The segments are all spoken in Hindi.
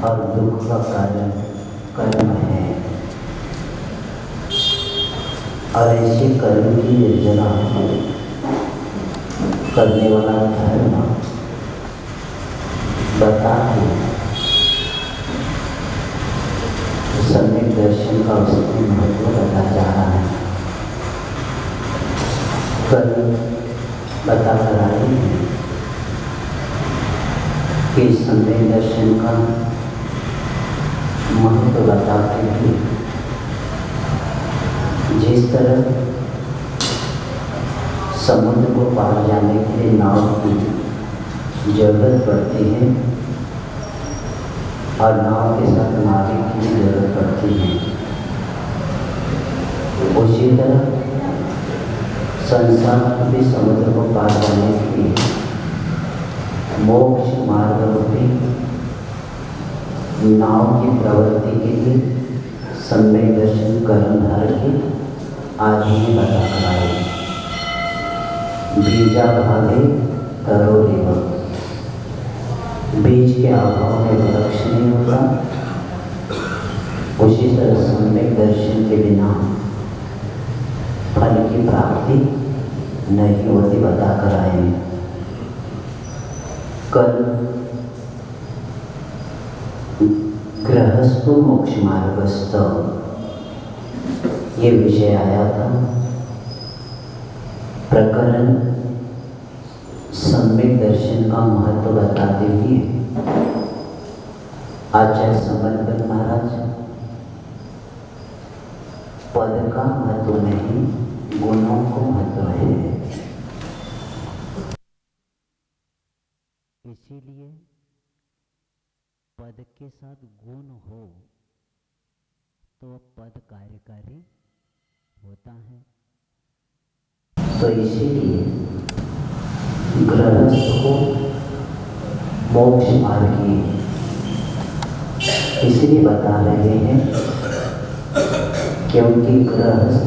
और दुख का कारण कर्म है। और ऐसे कर्म की निर्जना करने वाला धर्म बता है। सम्यक दर्शन का उसमें महत्व बता जा रहा है। कल बता कर आए हैं कि सम्यक दर्शन का महत्व बताते हैं। जिस तरह समुद्र को पार जाने के लिए नाव की जरूरत पड़ती है और नाव के साथ नाविक की भी जरूरत पड़ती है, उसी तरह संसार में भी समुद्र को पार जाने के लिए मोक्ष मार्ग रूपी नाव की प्रवृत्ति के लिए सम्यक दर्शन कर्मधार की आदि में बता कर आए। बीजा भागे तरोरेव, बीज के अभाव में वृक्ष नहीं होता, उसी तरह सम्यक दर्शन के बिना फल की प्राप्ति नहीं होती बता कर आए। कल गृहस्थ मोक्ष मार्गस्थ ये विषय आया था। प्रकरण सम्यक दर्शन का महत्व बताते हुए आचार्य संबंधक महाराज पद का महत्व नहीं, गुणों को महत्व है। इसीलिए पद के साथ गुण हो तो पद कार्यकारी होता है। तो इसीलिए गृहस्थ को मोक्ष मार्गी इसलिए बता रहे हैं क्योंकि गृहस्थ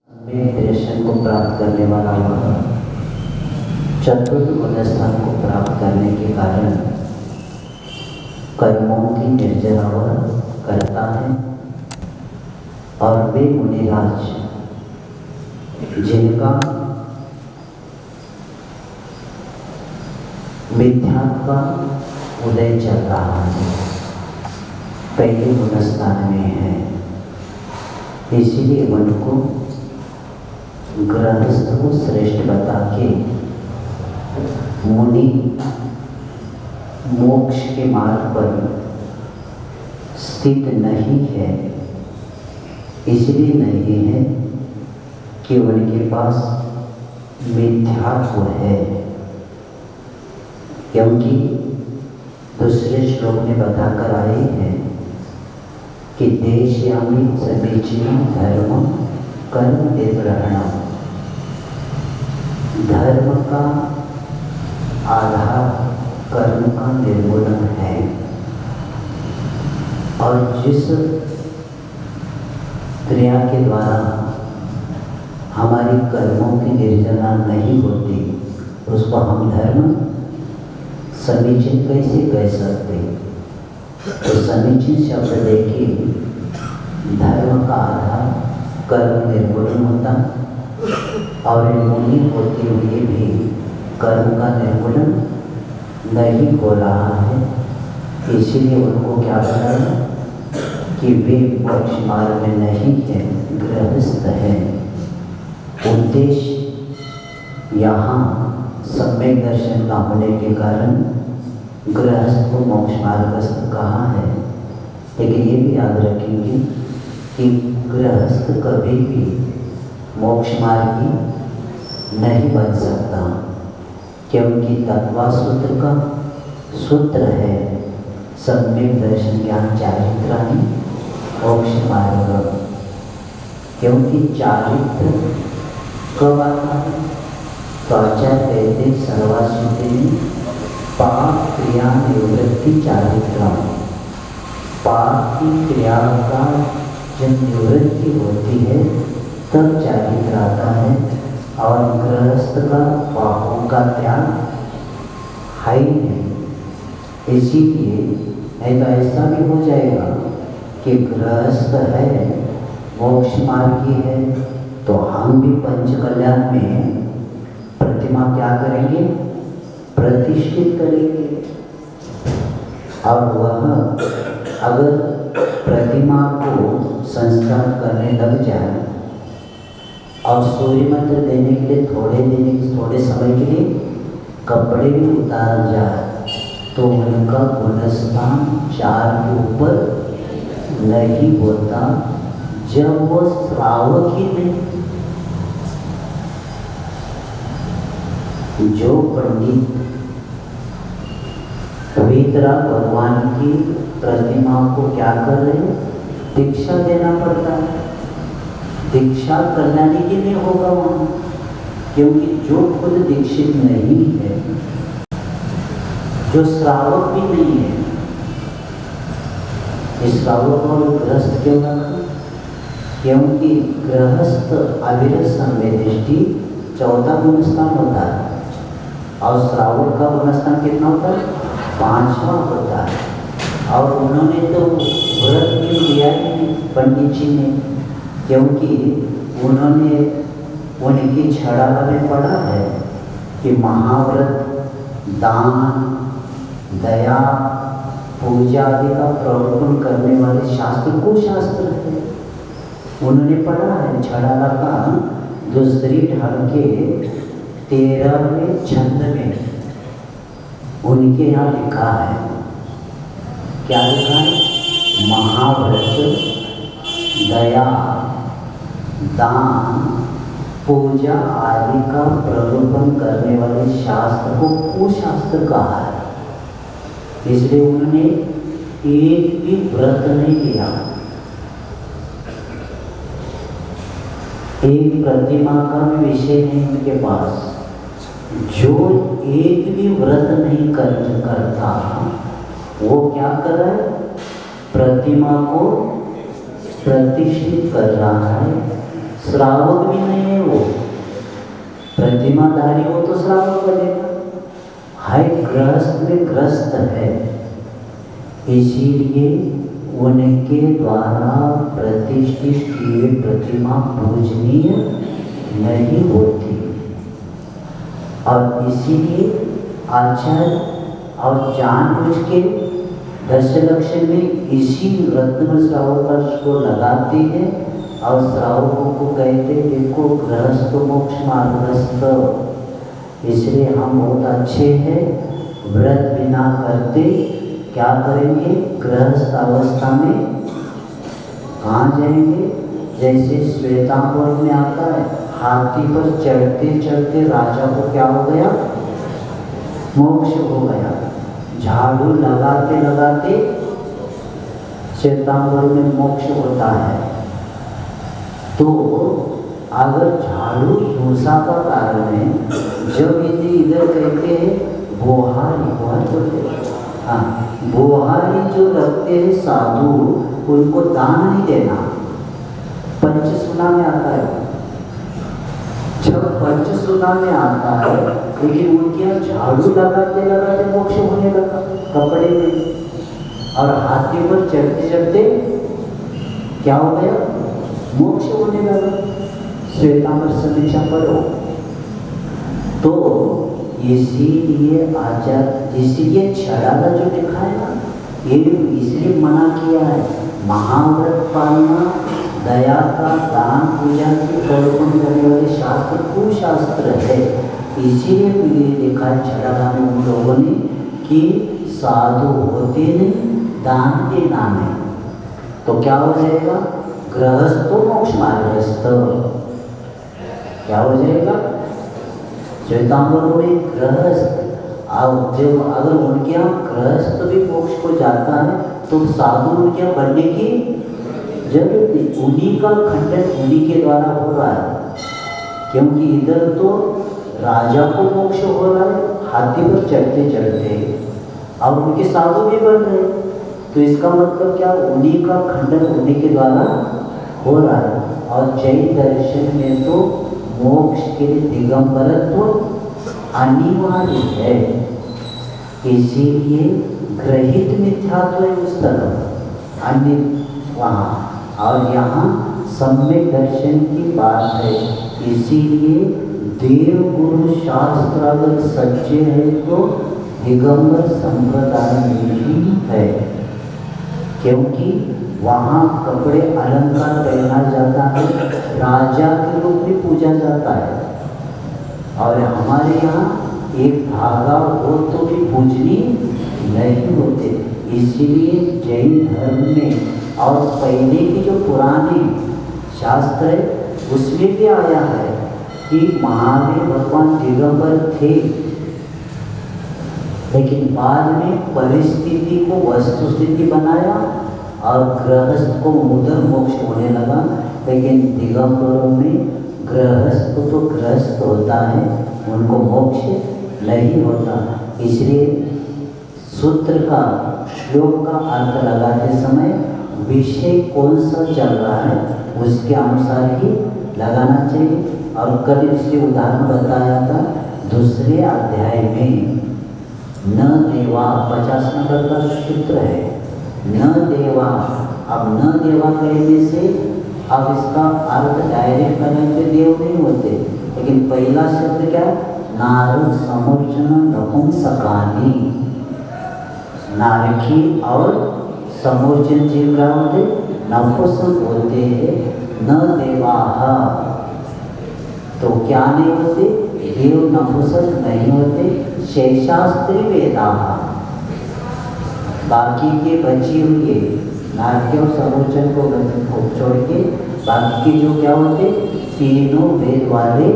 सम्यक दर्शन को प्राप्त करने वाला वह चतुर्थ गुणस्थान को प्राप्त करने के कारण कर्मों की निर्जना करता है। और वे मुनिराज जिनका मिथ्यात्व का उदय चल रहा है, पहले गुणस्थान में है, इसीलिए उनको गृहस्थ को श्रेष्ठ बता के मुनि मोक्ष के मार्ग पर स्थित नहीं है। इसलिए नहीं है कि उनके पास मिथ्यात्व है, क्योंकि दूसरे श्लोक में बताकर आए हैं कि देशयामि समीचीनं धर्म कर्म निर्ग्रहणम्। धर्म का आधार कर्म का निर्मूलन है, और जिस क्रिया के द्वारा हमारी कर्मों की निर्जना नहीं होती उसको हम धर्म समीचीन कैसे कह सकते। तो समीचीन शब्द देखिए, धर्म का आधार कर्म निर्मूलन होता, और मुनि होते हुए भी कर्म का निर्मूलन नहीं हो रहा है। इसीलिए उनको क्या बताया कि वे मोक्ष मार्ग में नहीं है, गृहस्थ है। उद्देश्य यहाँ सम्यक दर्शन का होने के कारण गृहस्थ को मोक्ष मार्गस्थ कहा है। लेकिन ये भी याद रखेंगे कि गृहस्थ कभी भी मोक्ष मार्गी नहीं बन सकता, क्योंकि तत्वा सूत्र का सूत्र है सम्यक दर्शन ज्ञान चारित्राणि मोक्ष मार्ग। क्योंकि चारित्र कब आता है? तो आचार्य कहते सर्वाश्रुति पाप क्रिया निवृत्ति चारित्र। पाप की क्रिया का जब निवृत्ति होती है तब चारित्र आता है, और गृहस्थ का पापों का त्याग है ही नहीं। इसीलिए नहीं तो ऐसा भी हो जाएगा कि गृहस्थ है, मोक्ष मार्गी है, तो हम भी पंच कल्याण में प्रतिमा क्या करेंगे? प्रतिष्ठित करेंगे। और वह अगर प्रतिमा को संस्कार करने लग जाए और सूर्य मंत्र देने के लिए थोड़े समय के लिए कपड़े भी उतार जाए, तो उनका गुणस्थान 4 के ऊपर नहीं होता, जब वो श्रावक ही नहीं। जो पंडित पवित्र भगवान की प्रतिमा को क्या कर रहे हैं? दीक्षा देना पड़ता है। दीक्षा करने के लिए होगा वहाँ, क्योंकि जो खुद दीक्षित नहीं है, जो श्रावक भी नहीं है, इस श्रावक और गृहस्थ क्यों रखा? क्योंकि गृहस्थ अविरत संवेदृष्टि 14 गुणस्थान होता है और श्रावक का गुणस्थान कितना होता है? 5वां होता है। और उन्होंने तो व्रत भी लिया ही पंडित जी ने, क्योंकि उन्होंने उनकी छड़ा में पढ़ा है कि महाव्रत, दान, दया, पूजा आदि का प्रवर्तन करने वाले शास्त्र को शास्त्र है। उन्होंने पढ़ा है छड़ा का दूसरी ढंग के 13वें छंद में उनके यहाँ लिखा है। क्या लिखा है? महाव्रत, दया, दान, पूजा आदि का प्रलोभन करने वाले शास्त्र को कुशास्त्र कहा है। इसलिए उन्होंने एक भी व्रत नहीं लिया। एक प्रतिमा का भी विषय नहीं उनके पास। जो एक भी व्रत नहीं करता, वो क्या कर रहा है? प्रतिमा को प्रतिष्ठित कर रहा है। श्रावक भी नहीं है वो, प्रतिमाधारी हो तो श्रावक बनेगा, है ग्रस्त में ग्रस्त है। इसीलिए उनके द्वारा प्रतिष्ठित किए प्रतिमा पूजनीय नहीं होती। और इसीलिए आचार्य और जानबूझ के दशलक्षण में इसी रत्न श्रावक को लगाते हैं और श्रावकों को कहते देखो गृहस्थ मोक्ष मार्गस्थ, इसलिए हम बहुत अच्छे हैं, व्रत बिना करते क्या करेंगे? गृहस्थ अवस्था में कहाँ जाएंगे? जैसे श्वेतांबर में आता है, हाथी पर चढ़ते चढ़ते राजा को क्या हो गया? मोक्ष हो गया। झाड़ू लगाते लगाते श्वेतांबर में मोक्ष होता है। तो अगर झाड़ू हिंसा का कारण है, जब इधर कहते हैं बोहारी, बोहारी जो रखते हैं साधु, उनको दान नहीं देना। पंचसूना में आता है, जब पंचसूना में आता है, लेकिन उनके यहाँ झाड़ू लगाते लगाते मोक्ष होने लगा कपड़े में, और हाथी पर चढ़ते चढ़ते क्या हो गया? मोक्ष होने लगा। श्वेतांबर समीक्षा पढ़ो। तो इसीलिए आचार्य, इसीलिए छड़ा का जो लिखा है ना, ये इसलिए मना किया है। महाव्रत पालना, दया का दान, पूजा की प्रलोभन करने वाले शास्त्र कुशास्त्र है। इसीलिए लिखा है छड़ा में उन लोगों ने कि साधु होते नहीं, दान देना नहीं, तो क्या हो जाएगा? गृहस्थ मोक्ष मार्गस्थ। क्या हो जाएगा? श्वेतांबर में गृहस्थ, अब जब अगर उनके यहाँ गृहस्थ भी मोक्ष को जाता है तो साधु उनके यहाँ बनने की जरूरत नहीं। उन्हीं का खंडन उन्हीं के द्वारा हो रहा है, क्योंकि इधर तो राजा को मोक्ष हो रहा है हाथी पर चढ़ते चढ़ते, और उनके साधु भी बन रहे, तो इसका मतलब क्या? उन्हीं का खंडन उन्हीं के द्वारा हो रहा है। और जैन दर्शन में तो मोक्ष के लिए दिगंबरत्व अनिवार्य है। इसीलिए ग्रहित मिथ्यात्व है उस तरफ, अन्य वहाँ, और यहाँ सम्यक दर्शन की बात है। इसीलिए देव गुरु शास्त्र अगर सच्चे है तो दिगंबर संप्रदाय में ही है, क्योंकि वहाँ कपड़े अलंकार पहना जाता है, राजा के रूप में पूजा जाता है। और हमारे यहाँ एक धागा हो तो भी पूजनी नहीं होते। इसीलिए जैन धर्म में और पहले के जो पुराने शास्त्र है उसमें भी आया है कि महावीर भगवान दिगंबर थे, लेकिन बाद में परिस्थिति को वस्तुस्थिति बनाया और गृहस्थ को उधर मोक्ष होने लगा। लेकिन दिगंबरों में गृहस्थ तो गृहस्थ होता है, उनको मोक्ष नहीं होता। इसलिए सूत्र का श्लोक का अर्थ लगाते समय विषय कौन सा चल रहा है उसके अनुसार ही लगाना चाहिए। और कल इसलिए उदाहरण बताया था दूसरे अध्याय में, न देवा 50 नंबर का सूत्र है, न देवा। अब न देवा कहने से अब इसका अर्थ डायरेक्ट करने पे देव नहीं होते, लेकिन पहला शब्द क्या, नारद समोर्चन नपुंसकानी, नारकी और समोर्चन जीव क्या होते, नपुंसक होते हैं। न देवाः तो क्या नहीं होते, देव नपुंसक नहीं होते। शेषास्त्री वेदाः, बाकी के बची हुए नारकी और समोर्चन को छोड़ के बाकी के जो क्या होते, तीनों वेद वाले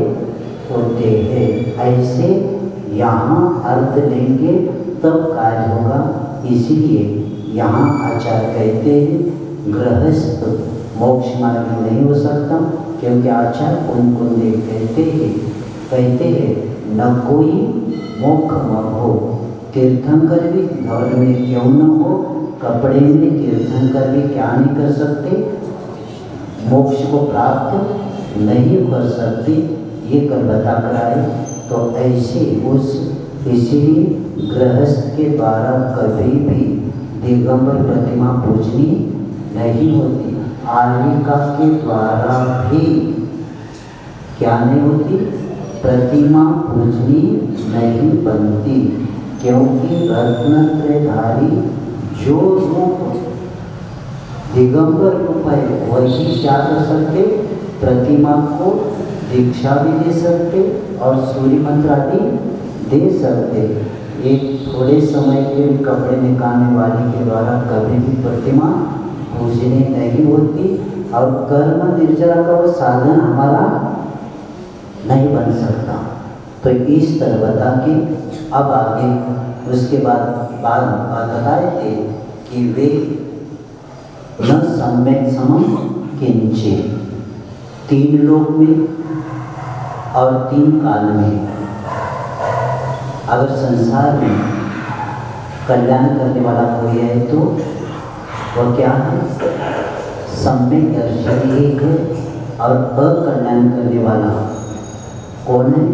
होते हैं। ऐसे यहाँ अर्थ लेंगे तब कार्य होगा। इसीलिए यहाँ आचार्य कहते हैं गृहस्थ मोक्ष मार्ग में नहीं हो सकता, क्योंकि आचार्य उनको कहते हैं न कोई मोक्ष हो, तीर्थंकर भी धर्म में क्यों न हो, कपड़े में तीर्थंकर भी क्या नहीं कर सकते, मोक्ष को प्राप्त नहीं कर सकते। ये कल बता कर आए। तो ऐसे इसीलिए गृहस्थ के द्वारा कभी भी दिगंबर प्रतिमा पूजनी नहीं होती। आर्यिका के द्वारा भी क्या नहीं होती, प्रतिमा पूजनी नहीं बनती, क्योंकि रत्नत्रयधारी जो रूप दिगंबर रूप है वही क्या कर सकते, प्रतिमा को दीक्षा भी दे सकते और सूर्य मंत्र आदि दे सकते। एक थोड़े समय के कपड़े निकालने वाले के द्वारा कभी भी प्रतिमा पूजनी नहीं होती, और कर्म निर्जरा का वो साधन हमारा नहीं बन सकता। तो इस तरह बता के अब आगे उसके बाद बताए थे कि वे न सम्यक समम किंचित, तीन लोक में और तीन काल में अगर संसार में कल्याण करने वाला कोई है तो वह क्या है, सम्यक दर्शन एक है। और अकल्याण करने वाला कौन है,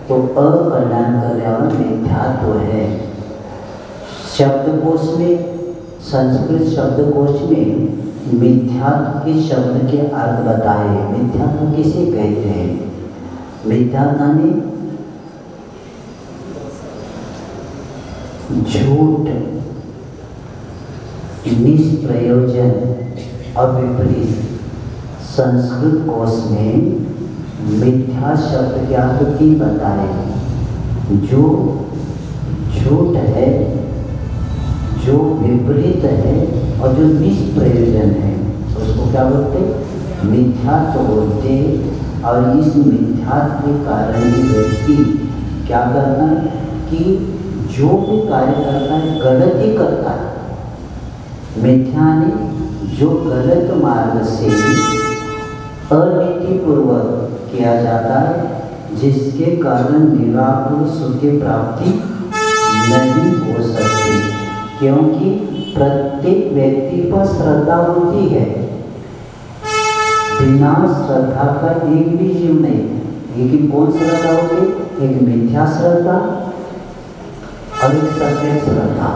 तो अकल्याण करने वाला मिथ्यात्व है। शब्दकोश में, संस्कृत शब्दकोश में मिथ्यात्व के शब्द के अर्थ बताए। मिथ्यात्व किसे कहते हैं, मिथ्यात्व झूठ, निष्प्रयोजन और विपरीत। संस्कृत कोश में मिथ्या शब्द के अर्थ की बताए, जो झूठ है, जो विपरीत है और जो निष्प्रयोजन है, उसको क्या बोलते, मिथ्यात्व बोलते। और इस मिथ्यात्व के कारण व्यक्ति क्या करता है कि जो भी कार्य करता है गलत ही करता है। मिथ्या ने जो गलत मार्ग से अनीतिपूर्वक किया जाता है, जिसके कारण निराकुल सुख की प्राप्ति नहीं हो सकती, क्योंकि प्रत्येक व्यक्ति पर श्रद्धा होती है। बिना श्रद्धा का एक भी जीव नहीं। लेकिन कौन श्रद्धा होगी, एक मिथ्या श्रद्धा और एक सत्य श्रद्धा।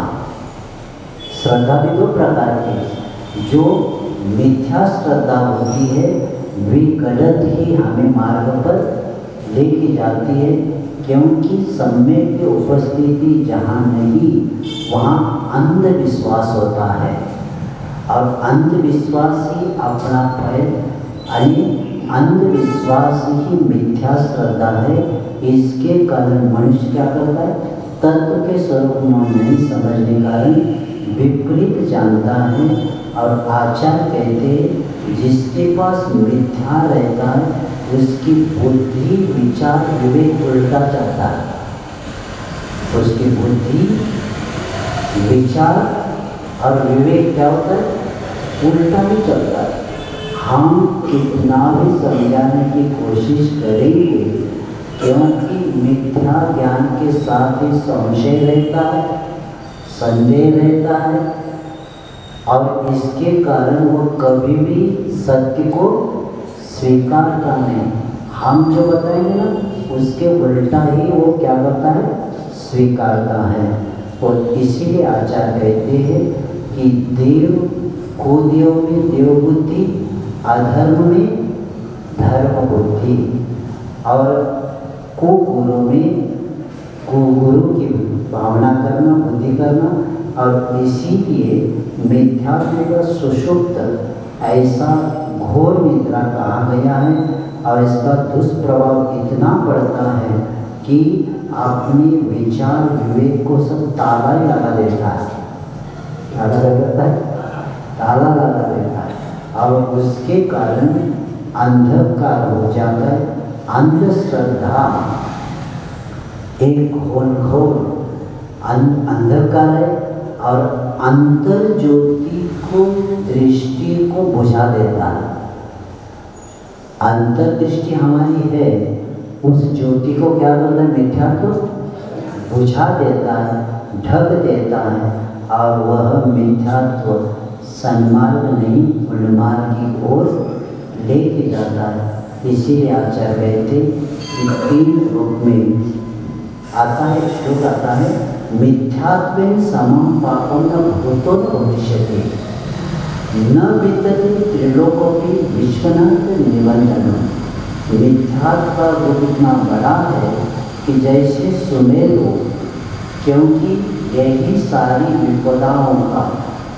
श्रद्धा भी दो प्रकार की, जो मिथ्या श्रद्धा होती है वे गलत ही हमें मार्ग पर लेके जाती है, क्योंकि सम्यक की उपस्थिति जहाँ नहीं वहाँ अंधविश्वास होता है, और अंधविश्वास ही अपना फल, यानी अंधविश्वास ही मिथ्या श्रद्धा है। इसके कारण मनुष्य क्या करता है, तत्व के स्वरूप में नहीं समझने के कारण विपरीत जानता है। और आचार्य कहते हैं जिसके पास मिथ्या रहता है उसकी बुद्धि विचार विवेक उल्टा चलता है, उसकी बुद्धि विचार और विवेक क्या होता है, उल्टा ही चलता है। हम कितना भी समझाने की कोशिश करेंगे, क्योंकि मिथ्या ज्ञान के साथ ही संशय रहता है, संदेह रहता है, और इसके कारण वो कभी भी सत्य को स्वीकार करने, हम जो बताएंगे ना उसके उल्टा ही वो क्या करता है, स्वीकारता है। और इसीलिए आचार्य कहते हैं कि देव कुदेव में देव बुद्धि, अधर्म में धर्म बुद्धि, और कुगुरु में कुगुरु की भावना करना, बुद्धि करना। और इसीलिए मिथ्यात्व का सुषुप्त ऐसा घोर निद्रा कहा गया है, और इसका दुष्प्रभाव इतना पड़ता है कि अपने विचार विवेक को सब ताला ही लगा देता है, ताला लगाता है, ताला लगा देता है, और उसके कारण अंधकार हो जाता है। अंधश्रद्धा एक घोर अंधकार है, और अंतर ज्योति को दृष्टि को बुझा देता है। अंतर्दृष्टि हमारी है, उस ज्योति को क्या करता है, मिथ्या को बुझा देता है, ढक देता है, और वह मिथ्यात्व सन्मार्ग नहीं उन्मार्ग की ओर लेके जाता है। इसीलिए आचार्य कहते कि 3 रूप में आता है, श्लोक आता है, मिथ्यात्वेन समं पापं न भूतो न भविष्यति, न विद्यते त्रिलोकोपि विश्वनाथ निबंधनम्। मिथ्यात्व का रूप इतना बड़ा है कि जैसे सुमेरु, क्योंकि यही सारी विपदाओं का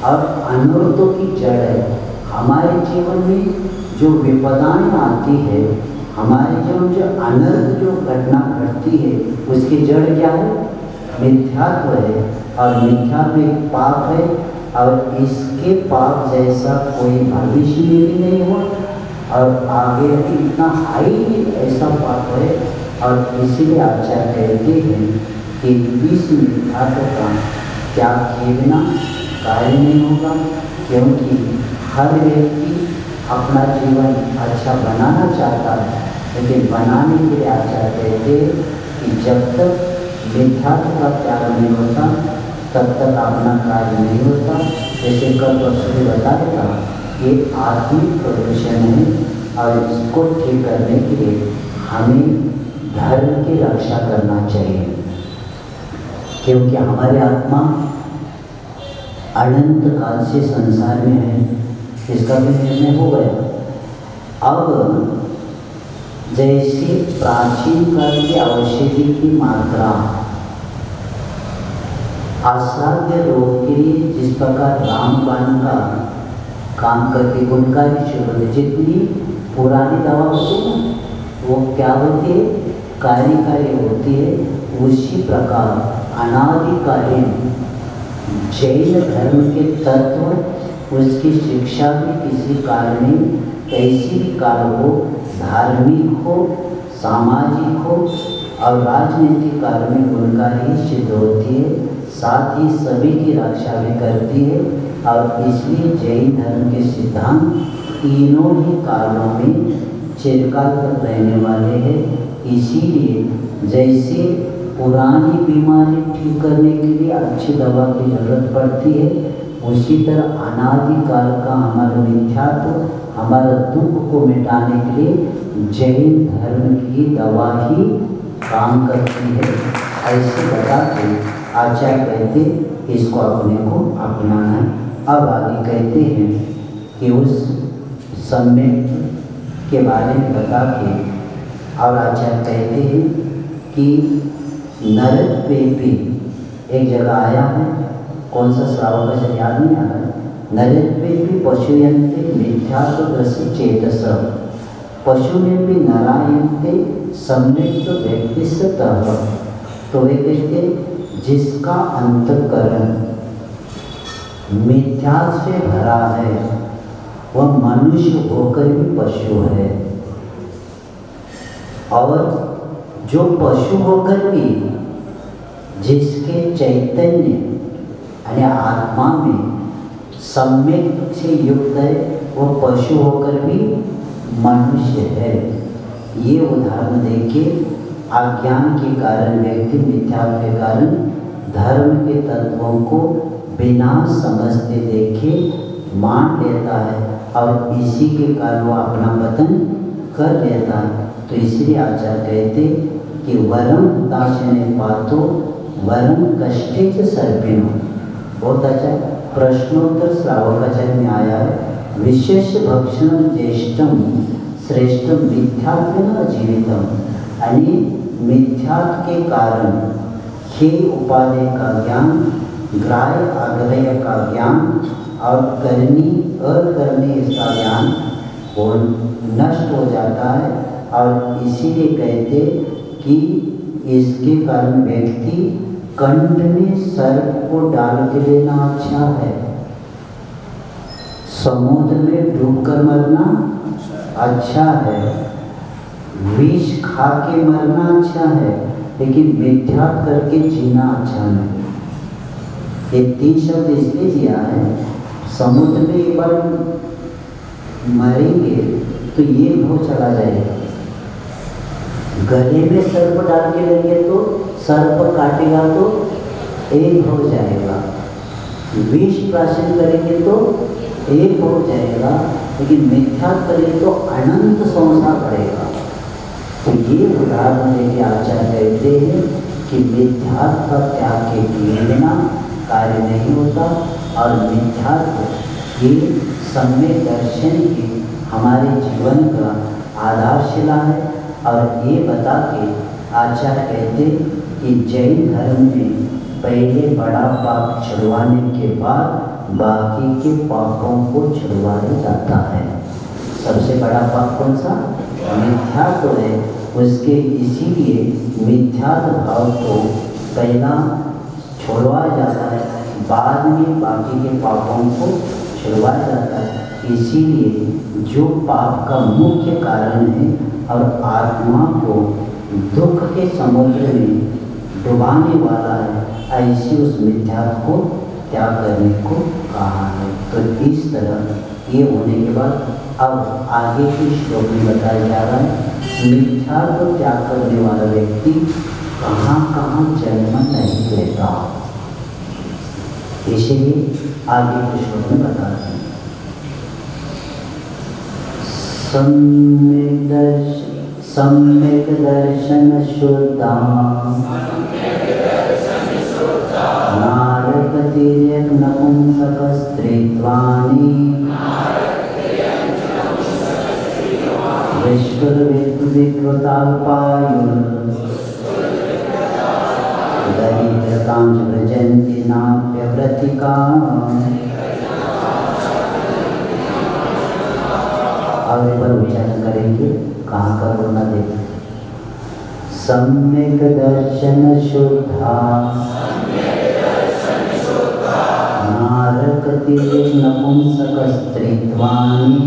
और अनर्थों की जड़ है। हमारे जीवन में जो विपदाएं आती है, हमारे जीवन जो अनर्थ जो घटना घटती है, उसकी जड़ क्या है, मिथ्यात्व है। और मिथ्यात्व एक पाप है, और इसके पाप जैसा कोई भविष्य में भी नहीं हुआ, और आगे भी इतना हाई ऐसा पाप है। और इसीलिए आचार्य कहते हैं कि इस मिथ्यात्व का त्याग किए बिना कार्य नहीं होगा, क्योंकि हर व्यक्ति अपना जीवन अच्छा बनाना चाहता है, लेकिन बनाने के लिए आचार्य कहते हैं कि जब तक मिथ्यात्व का त्याग नहीं होता तब तक अपना कार्य नहीं होता। जैसे कल परसों भी बताया था, ये आत्मिक प्रदूषण है, और इसको ठीक करने के लिए हमें धर्म की रक्षा करना चाहिए, क्योंकि हमारी आत्मा अनंत काल से संसार में है, इसका भी निर्णय हो गया। अब जैसे प्राचीन काल की औषधि की मात्रा असाध्य रोग के लिए जिस प्रकार रामबाण का काम करके गुणकारी शुरू होती, जितनी पुरानी दवा होती है ना वो क्या होती है, कार्यकारी होती है। उसी प्रकार अनादिकालीन जैन धर्म के तत्व, उसकी शिक्षा भी किसी काल में कैसी भी काल हो, धार्मिक हो, सामाजिक हो और राजनीतिक काल में गुणकारी सिद्ध होती है, साथ ही सभी की रक्षा भी करती है। और इसलिए जैन धर्म के सिद्धांत तीनों ही कालों में चिरकाल तक रहने वाले हैं। इसीलिए जैसे पुरानी बीमारी ठीक करने के लिए अच्छी दवा की जरूरत पड़ती है, उसी तरह अनादिकाल का हमारा मिथ्यात्व, हमारा दुख को मिटाने के लिए जैन धर्म की दवा ही काम करती है। ऐसे बताते आचार्य कहते इसको अपने को अपनाना है। अब आगे कहते हैं कि उस सम्यक के बारे में बता के और आचार्य कहते हैं कि नरक पे भी एक जगह आया है, कौन सा श्रावक का याद नहीं आ रहा है। नरक पे भी पशुयंते मिथ्यात्वदर्शी चेतस, पशु में भी नारायणते सम्यक व्यक्तिस्तः। तो वे कहते जिसका अंतःकरण मिथ्या से भरा है वह मनुष्य होकर भी पशु है, और जो पशु होकर भी जिसके चैतन्य यानी आत्मा में सम्यक से युक्त है वह पशु होकर भी मनुष्य है। ये उदाहरण देके अज्ञान के कारण व्यक्ति मिथ्या के कारण धर्म के तत्वों को बिना समझते देखे मान लेता है और इसी के कारण वो अपना पतन कर लेता है। तो इसलिए आचार्य कहते कि वरम दाशने पातो वरम कष्टे च सर्पिनो। बहुत अच्छा प्रश्नोत्तर श्रावकाचार्य में आया है। विशेष भक्षण ज्येष्ठम श्रेष्ठम मिथ्यात्वेन जीवितम, यानी मिथ्यात्व के कारण हे उपादेय का ज्ञान, ग्राह्य आग्रह का ज्ञान और करनी अकरनी इसका ज्ञान वो नष्ट हो जाता है। और इसीलिए कहते कि इसके कारण व्यक्ति कंठ में सर्प को डाल के लेना अच्छा है, समुद्र में डूबकर मरना अच्छा है, विष खा के मरना अच्छा है, लेकिन मिथ्या करके जीना अच्छा नहीं। ये 3 शब्द इसलिए दिया है, समुद्र में एक बार मरेंगे तो ये भव चला जाएगा, गले में सर्प डाल के लेंगे तो सर्प काटेगा तो एक हो जाएगा, विष प्राशन करेंगे तो एक हो जाएगा, लेकिन मिथ्या करेंगे तो अनंत संसार पड़ेगा। तो ये उदाहरण देके आचार्य कहते हैं कि मिथ्यात्व का त्याग के बिना कार्य नहीं होता, और मिथ्यात्व ये सम्यक दर्शन की हमारे जीवन का आधारशिला है। और ये बता के आचार्य कहते कि जैन धर्म में पहले बड़ा पाप छुड़वाने के बाद बाकी के पापों को छुड़वाया जाता है। सबसे बड़ा पाप कौन सा? मिथ्यात्व है। उसके इसीलिए मिथ्यात्व भाव को पहला छुड़वाया जाता है, बाद में बाकी के पापों को छुड़वाया जाता है। इसीलिए जो पाप का मुख्य कारण है और आत्मा को दुख के समुद्र में डुबाने वाला है, ऐसे उस मिथ्यात्व को त्याग करने को कहा है। तो इस तरह ये होने के बाद अब आगे के श्लोक में बताया जा रहा है मिथ्यात्व त्याग करने वाला व्यक्ति कहाँ कहाँ जन्म नहीं लेता। इसलिए आगे के श्लोक में बताते हैं सम्यक दर्शन शुद्धा नारकतिर्यक नपुंसकस्त्रीत्वानि दरिद्रतां च व्रजन्ति नाप्यव्रतिका। अब एक बार उच्चारण करेंगे, कहाँ का बोलना देखें। सम्यक दर्शन शुद्धा नारकति नपुंसकस्त्रीत्वानि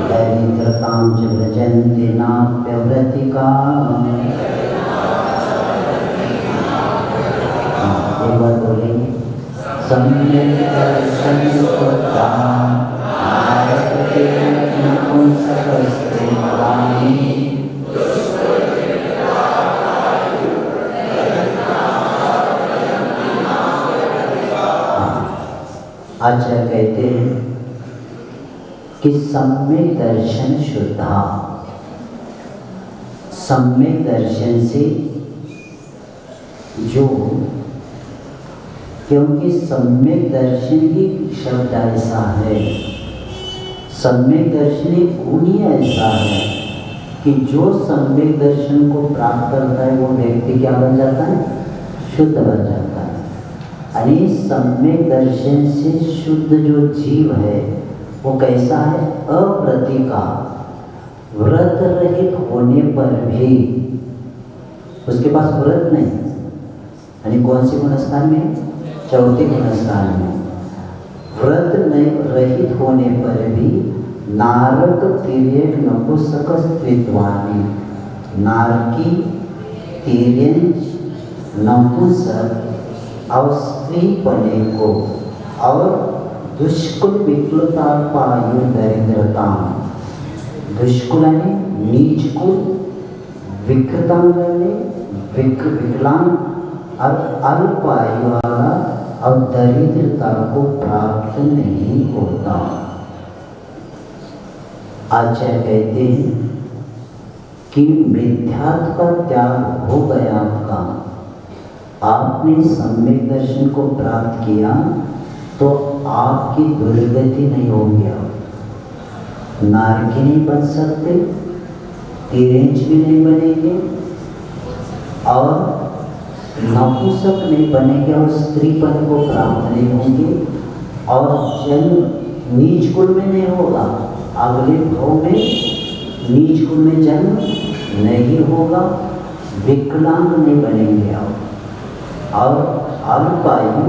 दरिद्रतां च व्रजन्ति नाप्यव्रतिका। एक बार बोलेंगे सम्यक दर्शन शुद्धा नारकति नपुंसकस्त्रीत्वानि। आचार्य कहते हैं कि सम्यक दर्शन शुद्धा, सम्यक दर्शन से जो, क्योंकि सम्यक दर्शन ही शब्द ऐसा है, सम्यक दर्शन ही गुण ऐसा है कि जो सम्यक दर्शन को प्राप्त करता है वो व्यक्ति क्या बन जाता है? शुद्ध बन जाता है। यानी सम्यक दर्शन से शुद्ध जो जीव है वो कैसा है? अप्रतिका, व्रत रहित होने पर भी उसके पास व्रत नहीं, यानी कौन सी गुणस्थान में? चौथे गुणस्थान में। व्रत नहीं रहित होने पर भी नारक तिर्यक नपुंसकत्वानि, नारकी तिर्यंच नपुंसक और स्त्रीपने को और दुष्कुल विकलता पायु दरिद्रता, दुष्कुल यानी नीच कुल, विकृतांग विकलांग और अल्पायु वाला और दरिद्रता को प्राप्त नहीं होता। आचार्य कहते हैं कि मिथ्यात्व का त्याग हो गया आपका, आपने सम्यक दर्शन को प्राप्त किया तो आपकी दुर्गति नहीं होगी। नारकी नहीं बन सकते, तिरेंच भी नहीं बनेंगे और नपुंसक नहीं बनेंगे और स्त्रीपन को प्राप्त नहीं होंगे और जन्म नीच कुल में नहीं होगा, अगले भाव में नीच कुल में जन्म नहीं होगा, विकलांग नहीं बनेंगे और अल्पायु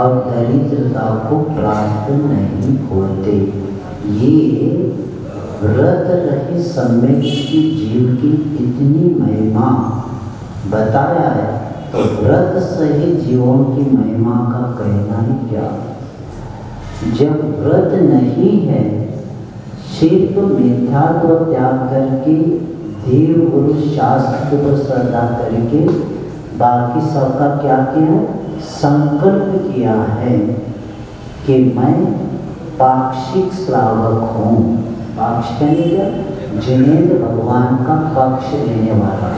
और दरिद्रता को प्राप्त नहीं होते। ये व्रत रहित सम्यक की जीव की इतनी महिमा बताया है, तो व्रत सहित जीवों की महिमा का कहना ही क्या। जब व्रत नहीं है, सिर्फ मिथ्यात्व त्याग करके देव गुरु शास्त्र पर श्रद्धा करके बाकी सबका क्या किया? संकल्प किया है कि मैं पाक्षिक श्रावक हूँ। पाक्षिक क्या? जिनेंद्र भगवान का पक्ष लेने वाला,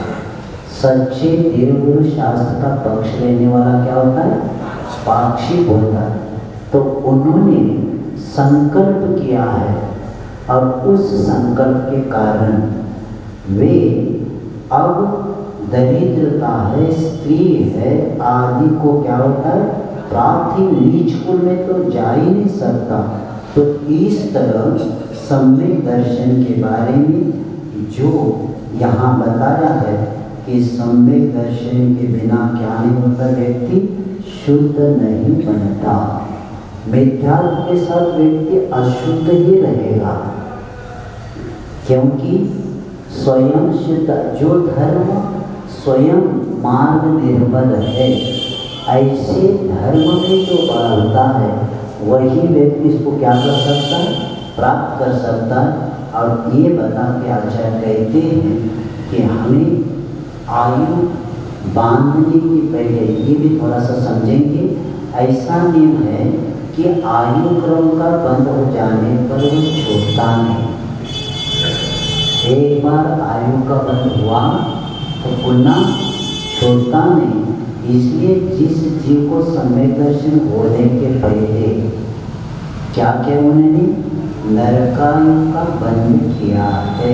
सच्चे देवगुरु शास्त्र का पक्ष लेने वाला क्या होता है? पाक्षिक होता है। तो उन्होंने संकल्प किया है और उस संकल्प के कारण वे अब दरिद्रता है, स्त्री है आदि को क्या होता है? प्राप्त ही नीच कुल में तो जा ही नहीं सकता। तो इस तरह सम्यक दर्शन के बारे में जो यहाँ बताया है कि सम्यक दर्शन के बिना क्या नहीं होता? व्यक्ति शुद्ध नहीं बनता। मिथ्यात्व के साथ व्यक्ति अशुद्ध ही रहेगा, क्योंकि स्वयं शुद्ध जो धर्म स्वयं मार्ग निर्बल है, ऐसे धर्म में जो बढ़ता है वही व्यक्ति इसको क्या कर सकता है? प्राप्त कर सकता है। और ये बता के आचार्य कहते हैं कि हमें आयु बांधने के पहले ये भी थोड़ा सा समझेंगे। ऐसा नियम है कि आयु क्रम का बंद हो जाने पर वो छूटता नहीं। एक बार आयु का बंद हुआ तो पुनः छूटता नहीं। इसलिए जिस जीव को सम्यक दर्शन होने के पहले क्या क्या उन्होंने नरकायु का बंद किया है,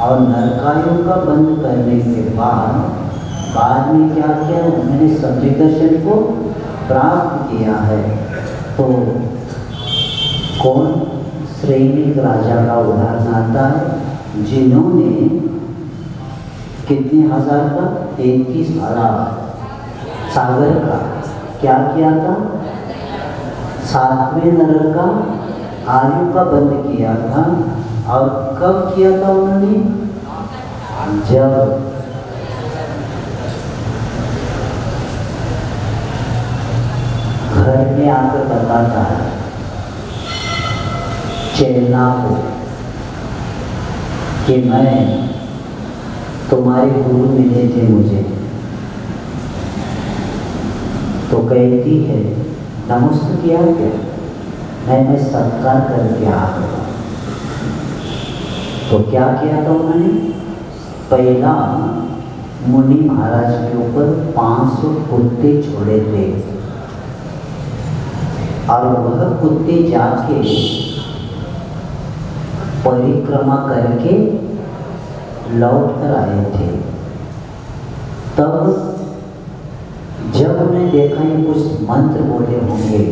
और नरकायु का बंद करने के बाद में क्या किया? उन्होंने सम्यक दर्शन को प्राप्त किया है। तो कौन? श्रेणी राजा का उदाहरण आता है, जिन्होंने कितने हजार का? 33,000 सागर का क्या किया था? 7वें नरक का आयु का बंद किया था। और कब किया था उन्होंने? जब घर में आकर बताता है चेला को कि मैं तुम्हारे गुरु मिले थे मुझे, तो कहती है नमस्ते किया क्या? मैं सत्कार करके आ गया। तो क्या किया था उन्होंने? पहला मुनि महाराज के ऊपर 500 कुत्ते छोड़े थे और वह कुत्ते जाके परिक्रमा करके लौट कर आए थे। तब जब उन्हें देखा ये कुछ मंत्र बोले होंगे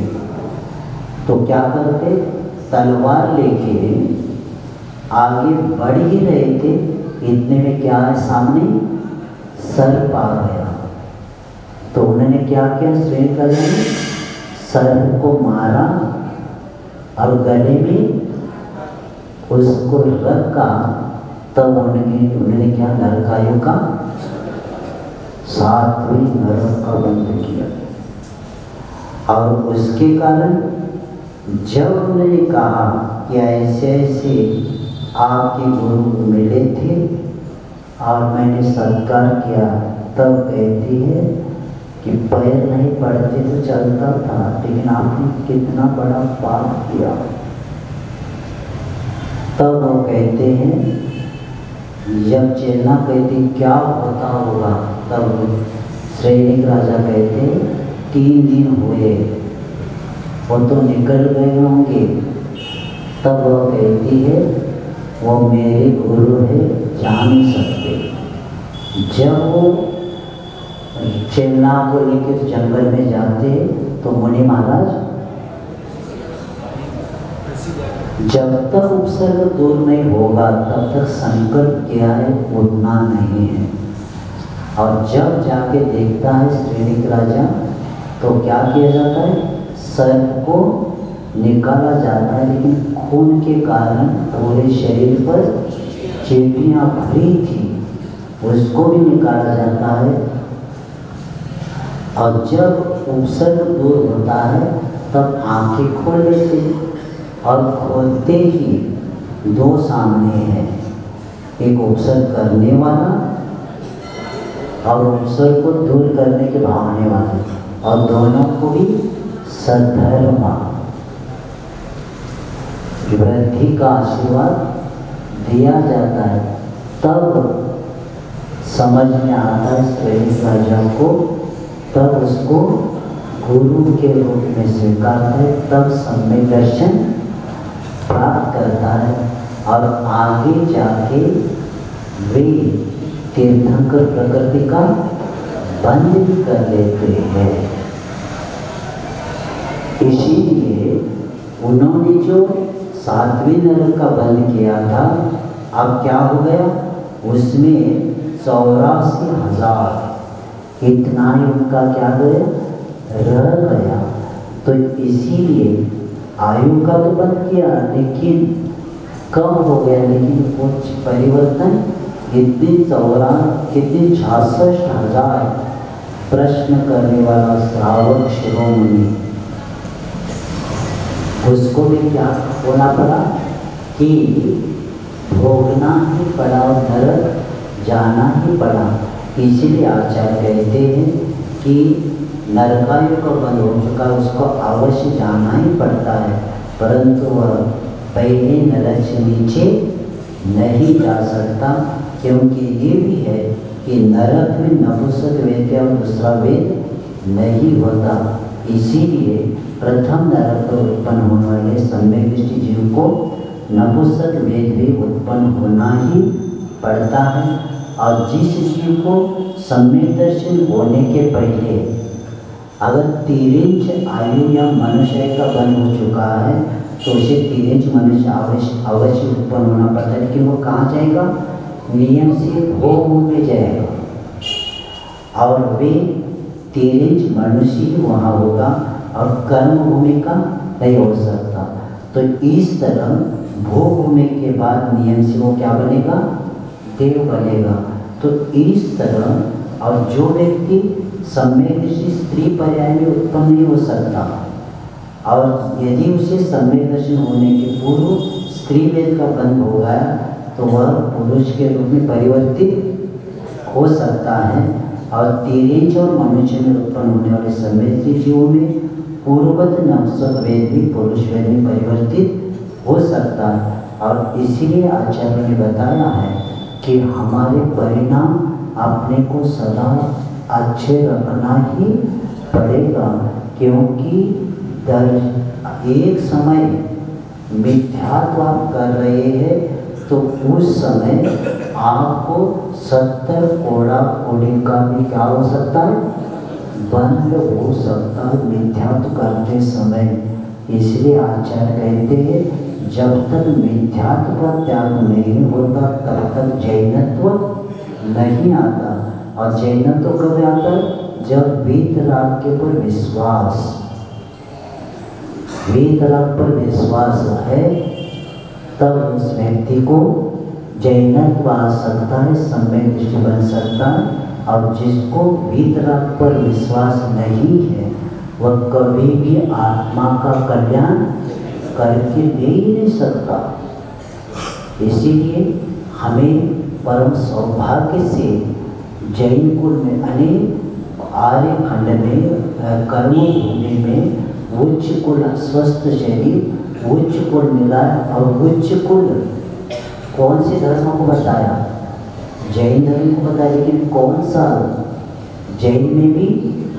तो क्या करते? तलवार लेके आगे बढ़ ही रहे थे, इतने में क्या है सामने? सर्प आ गया। तो उन्होंने क्या किया? श्रेष्ठ राजा ने सर्प को मारा और गले में उसको रखा। तब उन्होंने क्या? नरकायु का 7वें नरक का बंध किया। और उसके कारण जब उन्होंने कहा कि ऐसे ऐसे आपके गुरु मिले थे और मैंने सत्कार किया, तब कहती है कि पैर नहीं पड़ते तो चलता था, लेकिन आपने कितना बड़ा पाप किया। तब वो कहते हैं, जब चेला कहती क्या होता होगा, तब श्रेणी राजा कहते 3 दिन हुए, वो तो निकल गए होंगे। तब वो कहती है वो मेरे गुरु है, जा नहीं सकते। जब वो चेला को लेकर जंगल में जाते तो मुनि महाराज जब तक उपसर्ग दूर नहीं होगा तब तक संकट क्या है? उठना नहीं है। और जब जाके देखता है श्रेणी राजा तो क्या किया जाता है? सर्प को निकाला जाता है, लेकिन खून के कारण पूरे शरीर पर चींटियां भरी थी, उसको भी निकाला जाता है। और जब उपसर्ग दूर होता है तब आंखें खोल लेते और खोलते ही 2 सामने हैं, एक उपसर्ग करने वाला और उपसर्ग को दूर करने के भागने वाले, और दोनों को भी सद्धर्म वृद्धि का आशीर्वाद दिया जाता है। तब समझ में आता है श्रेणी राजा को, तब उसको गुरु के रूप में स्वीकारता है, तब सम्यक दर्शन प्राप्त करता है। और आगे जाके वे तीर्थंकर प्रकृति का बंध भी कर लेते हैं। इसीलिए उन्होंने जो 7वें नरक का बंध किया था, अब क्या हो गया? उसमें 84,000 इतना ही उनका क्या गया? रह गया। तो इसीलिए आयु का तो बंद किया, लेकिन कम हो गया, लेकिन कुछ परिवर्तन कितने 66,000 प्रश्न करने वाला श्रावक शिरोमणि, उसको भी क्या होना पड़ा कि भोगना ही पड़ा और नरक जाना ही पड़ा। इसीलिए आचार्य कहते हैं कि नरकायु का बंध हो चुका, उसको अवश्य जाना ही पड़ता है, परंतु वह पहले नरक से नीचे नहीं जा सकता, क्योंकि ये भी है कि नरक में नपुंसक वेद और दूसरा वेद नहीं होता। इसीलिए प्रथम नरक पर उत्पन्न होने वाले सम्यक दृष्टि जीव को नपुंसक वेद भी उत्पन्न होना ही पड़ता है। और जिस जीव को सम्यक दर्शन होने के पहले अगर 3 आयु या मनुष्य का बंध हो चुका है तो उसे 3 मनुष्य अवश्य उत्पन्न होना पड़ता है, लेकिन वो कहाँ जाएगा? नियम से भोग में जाएगा और वे 3 मनुष्य ही वहाँ होगा और कर्म भूमि का नहीं हो सकता। तो इस तरह भोग भूमि के बाद नियम से वो क्या बनेगा? देव बनेगा। तो इस तरह, और जो व्यक्ति सम्यक दृष्टि स्त्री पर्याय में उत्पन्न नहीं हो सकता, और यदि उसे सम्यक दर्शन होने के पूर्व स्त्री वेद का बंध हो गया तो वह पुरुष के रूप में परिवर्तित हो सकता है। और 3 और मनुष्य में उत्पन्न होने वाले सम्यक जीवों में पूर्ववत नपुंसक वेद भी पुरुष वेद में परिवर्तित हो सकता है। और इसीलिए आचार्य ने बताया है कि हमारे परिणाम अपने को सदा अच्छे रखना ही पड़ेगा, क्योंकि एक समय मिथ्यात्व आप कर रहे हैं तो उस समय आपको 70 कोड़ा कोड़ी का भी क्या हो सकता है, बंद हो सकता है मिथ्यात्व करते समय। इसलिए आचार्य कहते हैं जब तक मिथ्यात्व का त्याग नहीं होता तब तक जैनत्व नहीं आता। और जैनत्व कब आता है, जब वीतराग पर विश्वास, वीतराग पर विश्वास है तब उस व्यक्ति को जैनत्व आ सकता है, सम्यक दृष्टि बन सकता है। और जिसको वीतराग पर विश्वास नहीं है वह कभी भी आत्मा का कल्याण करके दे ही नहीं सकता। इसीलिए हमें परम सौभाग्य से जैन कुल में अनेक आर्य खंड में कर्मभूमि में उच्च कुल स्वस्थ शरीर उच्च कुल मिला। और उच्च कुल कौन से धर्म को बताया, जैन धर्म को बताया। लेकिन कौन सा, जैन में भी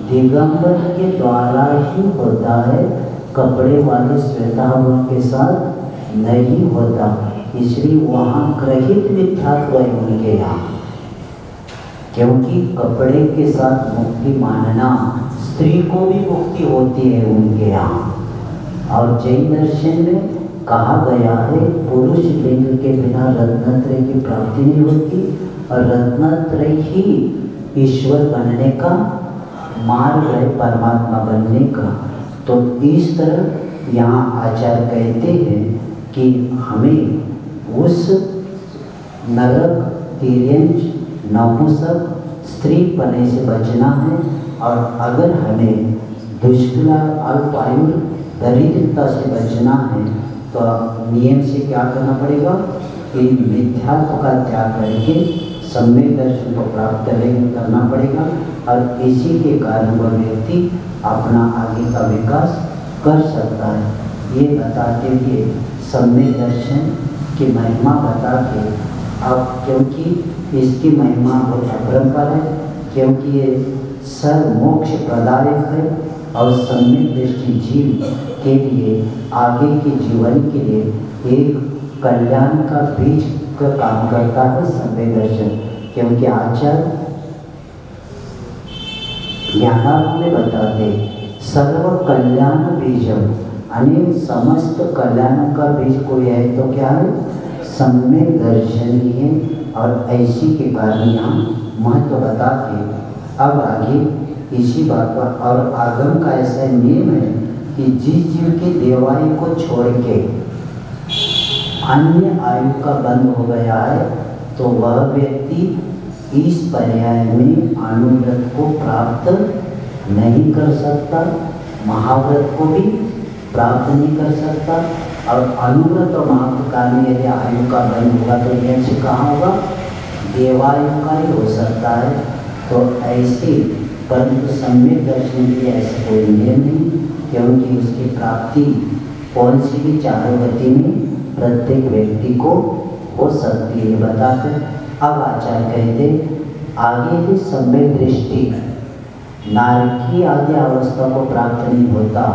दिगंबर के द्वारा ही होता है, कपड़े वाले श्वेतांबर के साथ नहीं होता। इसलिए वहाँ ग्रहित मिथ्यात्व है उनके यहाँ, क्योंकि कपड़े के साथ मुक्ति मानना, स्त्री को भी मुक्ति होती है उनके यहाँ। और जैन दर्शन में कहा गया है पुरुष लिंग के बिना रत्नत्रय की प्राप्ति नहीं होती, और रत्नत्रय ही ईश्वर बनने का मार्ग है, परमात्मा बनने का। तो इस तरह यहाँ आचार्य कहते हैं कि हमें उस नरक, तिर्यंच, नपुंसक, स्त्री पने से बचना है। और अगर हमें दुष्कला, अल्पायु, दरिद्रता से बचना है तो नियम से क्या करना पड़ेगा कि मिथ्यात्व का त्याग करके सम्यक दर्शन को प्राप्त करना पड़ेगा। और इसी के कारण वह व्यक्ति अपना आगे का विकास कर सकता है। ये बताते हुए सम्यक दर्शन की महिमा बता के, अब क्योंकि इसकी महिमा बहुत अपरंपार है, क्योंकि ये सर्व मोक्ष प्रदायक है और सम्यक दृष्टि जीव के लिए आगे के जीवन के लिए एक कल्याण का बीज का काम करता है सम्यक दर्शन। क्योंकि आचार्य ज्ञानार्थ में बताते सर्व कल्याण बीजम, यानी समस्त कल्याण का बीज कोई है तो क्या है, सम्यक दर्शन ही है। और ऐसी के कारण यहाँ महत्व बताते अब आगे इसी बात पर। और आगम का ऐसा नियम है कि जिस जीव के देवायु को छोड़ के अन्य आयु का बंद हो गया है तो वह व्यक्ति इस पर्याय में अनुव्रत को प्राप्त नहीं कर सकता, महाव्रत को भी प्राप्त नहीं कर सकता। और अनुव्रत और महाव्रत काल में यदि आयु का बंद होगा तो यह से कहाँ होगा, देवायु का ही हो सकता है। तो ऐसे परंतु सम्यक दर्शन के लिए ऐसा कोई नियम नहीं, क्योंकि उसकी प्राप्ति कौन सी भी चारों गति में प्रत्येक व्यक्ति को हो सकती है। बताकर अब आचार्य कहते आगे भी सम्यक दृष्टि नारकी आदि अवस्था को प्राप्त नहीं होता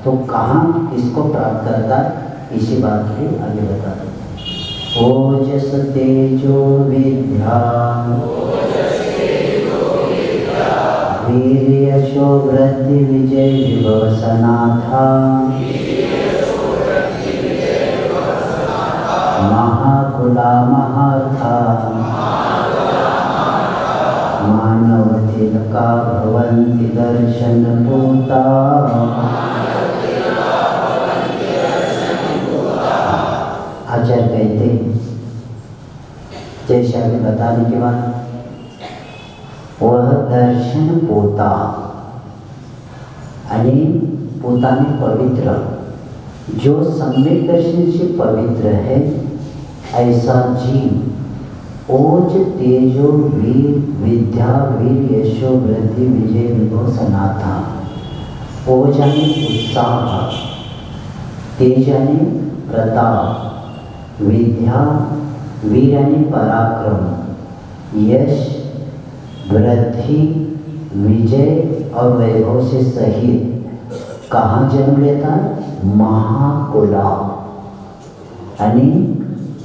तो कहाँ किसको प्राप्त करता है, इसी बात के आगे बताते। ओजस तेजो विद्या वीर यशो वृद्धि विजय विभव सनाथा महाकुला महार्था मानव तिलका भवन्ति दर्शन पूता। आचार्य कहते जैसे आगे बताने के बाद वह दर्शन पोता, यानी पोता में पवित्र, जो सम्यक दर्शन से पवित्र है ऐसा जीव ओज तेजो वीर विद्या वीर यशो वृद्धि विजय विभव सनाथा। ओज यानी उत्साह, तेज यानी प्रताप, विद्या, वीर यानी पराक्रम, यश, वृद्धि, विजय और वैभव से सहित कहाँ जन्म लेता है? महाकुला यानी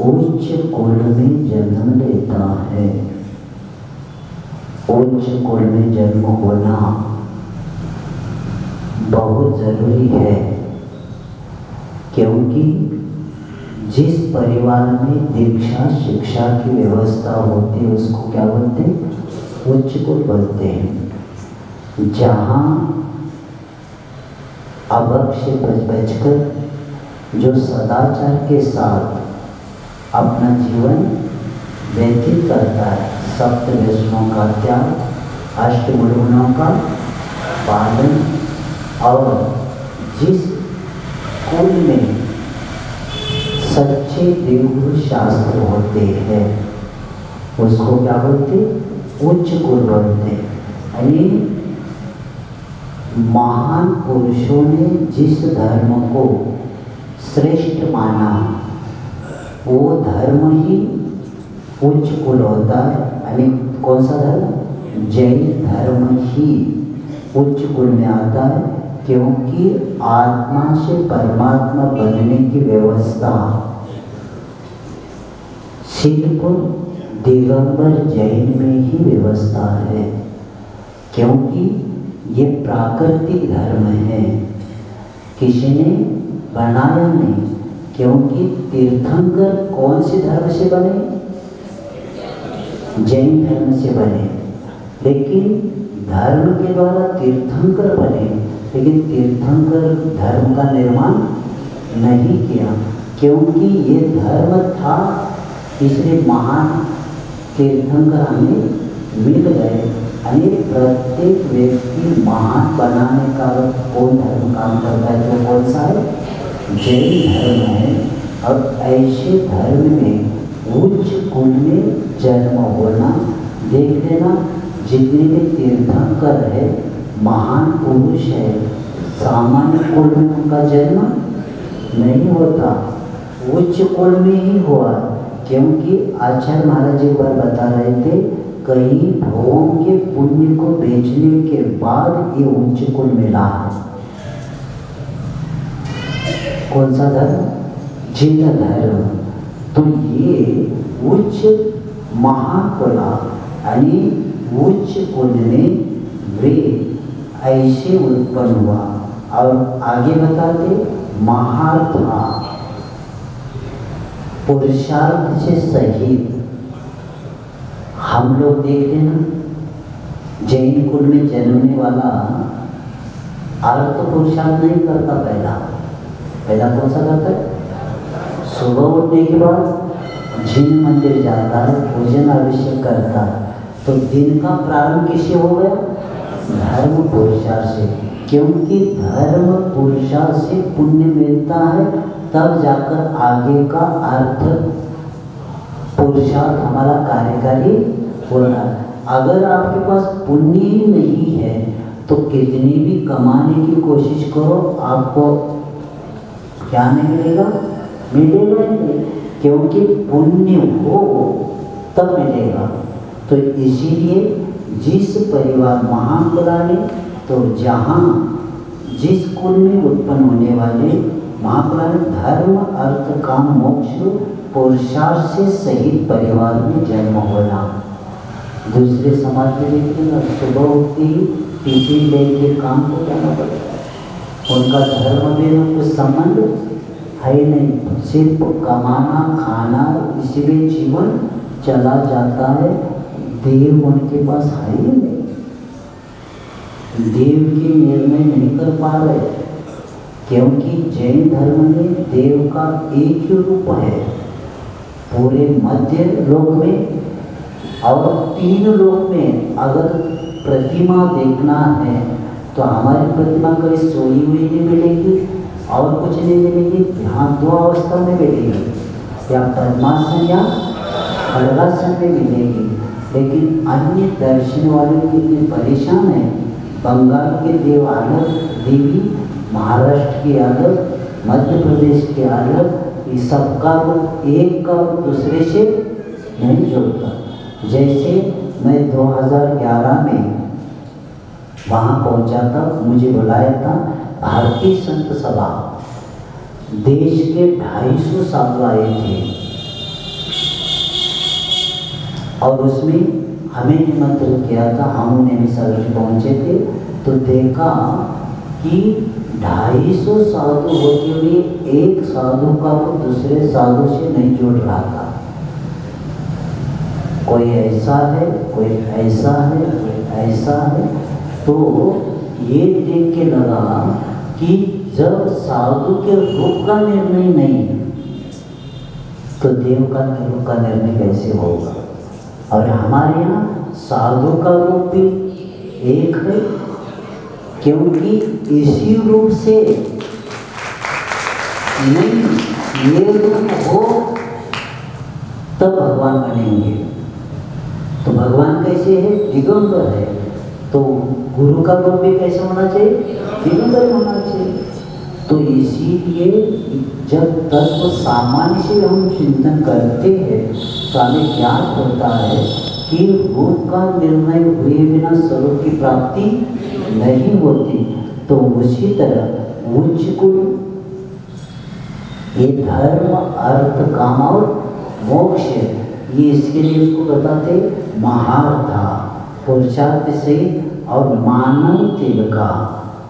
उच्च कुल में जन्म लेता है। उच्च कुल में जन्म होना बहुत जरूरी है, क्योंकि जिस परिवार में दीक्षा शिक्षा की व्यवस्था होती है उसको क्या बोलते हैं? उच्च कुल बोलते हैं। जहाँ अभक्त से बचकर जो सदाचार के साथ अपना जीवन व्यतीत करता है, सप्त व्यसनों का त्याग, अष्टगुणों का पालन, और जिस कुल में सच्चे देवगुरु शास्त्र होते हैं उसको क्या बोलते? उच्च कुल बोलते हैं। यानी महान पुरुषों ने जिस धर्म को श्रेष्ठ माना वो धर्म ही उच्च कुल होता है। यानी कौन सा धर्म? जैन धर्म ही उच्च कुल में आता है, क्योंकि आत्मा से परमात्मा बनने की व्यवस्था सिर्फ दिगंबर जैन में ही व्यवस्था है, क्योंकि ये प्राकृतिक धर्म है, किसी ने बनाया नहीं। क्योंकि तीर्थंकर कौन से धर्म से बने? जैन धर्म से बने, लेकिन धर्म के द्वारा तीर्थंकर बने, लेकिन तीर्थंकर धर्म का निर्माण नहीं किया, क्योंकि ये धर्म था, इसलिए महान तीर्थंकर हमें मिल गए। यानी प्रत्येक व्यक्ति महान बनाने का कौन धर्म काम करता है? तो कौन सा है? जैन धर्म है। और ऐसे धर्म में उच्च कुल में जन्म होना, देख लेना जितने भी तीर्थंकर है, महान पुरुष है, सामान्य कुल में उनका जन्म नहीं होता, उच्च कुल में ही हुआ। क्योंकि आचार्य महाराज एक बार बता रहे थे, कई भोग के पुण्य को बेचने के बाद ये उच्च कुल मिला है। कौन सा धर्म? जैन धर्म। तो ये उच्च महाकुला यानी उच्च कुल में वे ऐसे उत्पन्न हुआ। और आगे बताते महार्था, पुरुषार्थ से सहित। हम लोग देख लेना जैन कुल में जन्मने वाला अर्थ पुरुषार्थ नहीं करता। पहला कौन सा करता है? सुबह उठने के बाद जिन मंदिर जाता है, पूजन अभिषेक करता है। तो दिन का प्रारंभ किससे हो गया? धर्म पुरुषार्थ से। क्योंकि धर्म पुरुषार्थ से पुण्य मिलता है, तब जाकर आगे का अर्थ पुरुषार्थ हमारा कार्यकारी होना है। अगर आपके पास पुण्य ही नहीं है तो कितनी भी कमाने की कोशिश करो, आपको क्या नहीं मिलेगा? मिलेगा नहीं, क्योंकि पुण्य हो तब मिलेगा। तो इसीलिए जिस परिवार महाकुला ने, तो जहाँ जिस कुल में उत्पन्न होने वाले महाकुला ने धर्म अर्थ काम मोक्ष पुरुषार्थ से सहित परिवार में जन्म होना। दूसरे समाज में देखिएगा, सुबह उठते ही टिफिन लेके काम को जाना पड़ता है, उनका धर्म में कुछ संबंध है नहीं, सिर्फ कमाना खाना, इसी में जीवन चला जाता है। देव उनके पास है ही नहीं, देव की निर्णय नहीं कर पा रहे, क्योंकि जैन धर्म में देव का एक ही रूप है पूरे मध्य लोक में, और 3 लोक में। अगर प्रतिमा देखना है तो हमारी प्रतिमा कभी सोई हुई नहीं मिलेगी और कुछ नहीं मिलेगी, यहाँ 2 अवस्था में मिलेगी, या पद्मासन या खड़गासन में मिलेगी। लेकिन अन्य दर्शन वाले कितने परेशान हैं। बंगाल के देव अलग, देवी महाराष्ट्र की अलग, मध्य प्रदेश के अलग, ये सबका रूप एक का रूप दूसरे से नहीं जोड़ता। जैसे मैं 2011 में वहाँ पहुँचा था, मुझे बुलाया था भारतीय संत सभा, देश के 250 साधु आए थे और उसमें हमें निमंत्रित किया था। हम उन्हें सभी पहुँचे थे तो देखा कि 250 साधु होते हुए एक साधु का वो दूसरे साधु से नहीं जोड़ रहा था। कोई ऐसा है, कोई ऐसा है, कोई ऐसा है। तो ये देख के लगा कि जब साधु के रूप का निर्णय नहीं तो देव का रूप का निर्णय कैसे होगा। और हमारे यहाँ साधु का रूप भी एक है, क्योंकि इसी रूप से नहीं ये रूप हो तब भगवान बनेंगे। तो भगवान कैसे है? दिगंबर है। तो गुरु का रूप भी कैसा होना चाहिए? दिगंबर होना चाहिए। तो इसीलिए जब तत्व सामान्य से हम चिंतन करते हैं तो हमें ज्ञान होता है कि रूप का निर्णय हुए बिना स्वरूप की प्राप्ति नहीं होती। तो उसी तरह उच्च गुण ये धर्म अर्थ काम और मोक्ष, ये इसके लिए उसको बताते महारथा पुरुषार्थ से और मानव तिलका,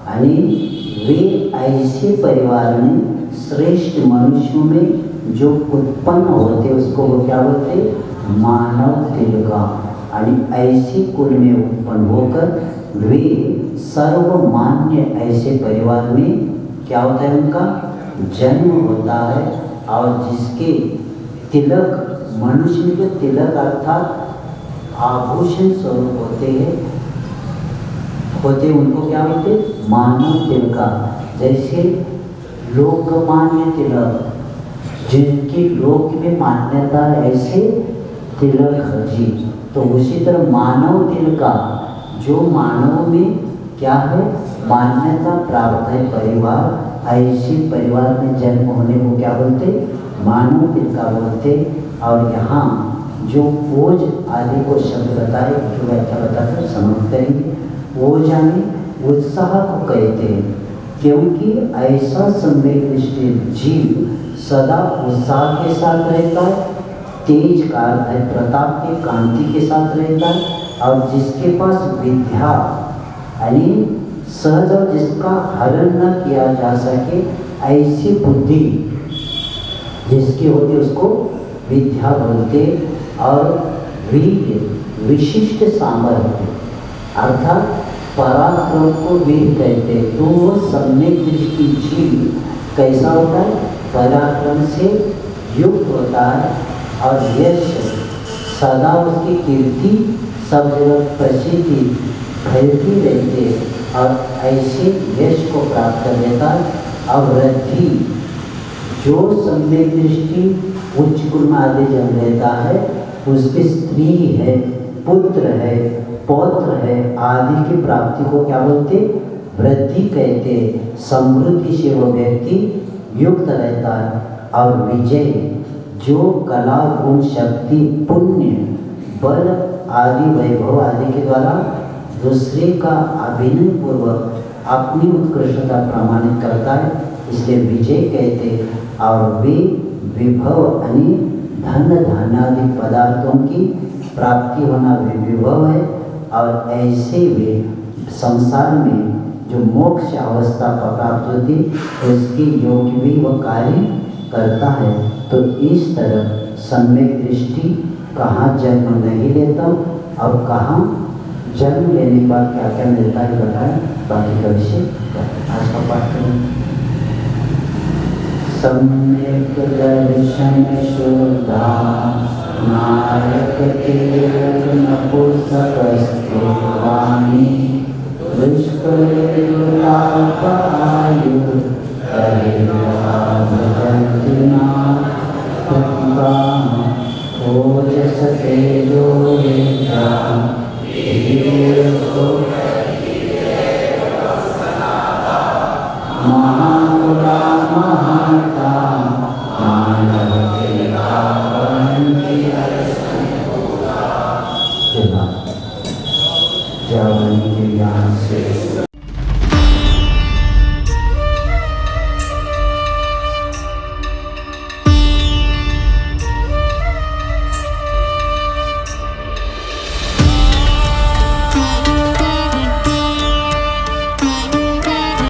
यानी वे ऐसे परिवार में श्रेष्ठ मनुष्यों में जो उत्पन्न होते उसको वो क्या बोलते? मानव तिलका। यानी ऐसे कुल में उत्पन्न होकर वे सर्वमान्य ऐसे परिवार में क्या होता है? उनका जन्म होता है। और जिसके तिलक मनुष्य के तिलक अर्थात आभूषण स्वरूप होते हैं, उनको क्या बोलते? मानव तिलका। जैसे लोकमान्य तिलक, जिनकी लोक में मान्यता ऐसे तिलक जी। तो उसी तरह मानव तिलका, जो मानव में क्या है? मान्यता प्राप्त है परिवार, ऐसे परिवार में जन्म होने को क्या बोलते? मानव तिलका बोलते। और यहाँ जो ओज आदि को शब्द बताए, जो व्याख्या बताकर समाप्त करेंगे। ओज यानी उत्साह को कहते हैं, क्योंकि ऐसा सम्यक दृष्टि जीव सदा उत्साह के साथ रहता है, तेज का अर्थ है प्रताप के कांति के साथ रहता है। और जिसके पास विद्या यानी सहज और जिसका हरण न किया जा सके ऐसी बुद्धि जिसकी होती उसको विद्या बोलते। और वीर विशिष्ट सामर्थ्य अर्थात पराक्रम को वीर कहते। तो वो सम्यक दृष्टि जीव कैसा होता है? पराक्रम से युक्त होता है और यश सदा उसकी कीर्ति सब जगह प्रसिद्धि फैलती रहती है और ऐसे यश को प्राप्त कर लेता है। और वृद्धि, जो सम्यक दृष्टि उच्च कुल में आदि जन्म लेता है उसकी स्त्री है, पुत्र है, पौत्र है आदि की प्राप्ति को क्या बोलते? वृद्धि कहते। समृद्धि से वो व्यक्ति युक्त रहता है। और विजय, जो कला गुण शक्ति पुण्य बल आदि वैभव आदि के द्वारा दूसरे का अभिनय पूर्वक अपनी उत्कृष्टता प्रमाणित करता है, इसलिए विजय कहते। और वे विभव यानी धन धान्य आदि पदार्थों की प्राप्ति होना विभव है। और ऐसे वे संसार में जो मोक्ष अवस्था प्राप्त होती उसके योग्य भी वह कार्य करता है। तो इस तरह सम्यक दृष्टि कहाँ जन्म नहीं लेता और कहाँ जन्म लेने के बाद क्या क्या मिलता है बताएं। बाकी का विषय आज का पाठ करें। सम्यक दर्शन शुद्धा नायक तिलक नपुंसकस्ते वाणी दुष्कर्युलापायु भजन्तिना प्रतिभा ओजस तेजो विद्या महापुरा महाता श्रावणी के ज्ञान से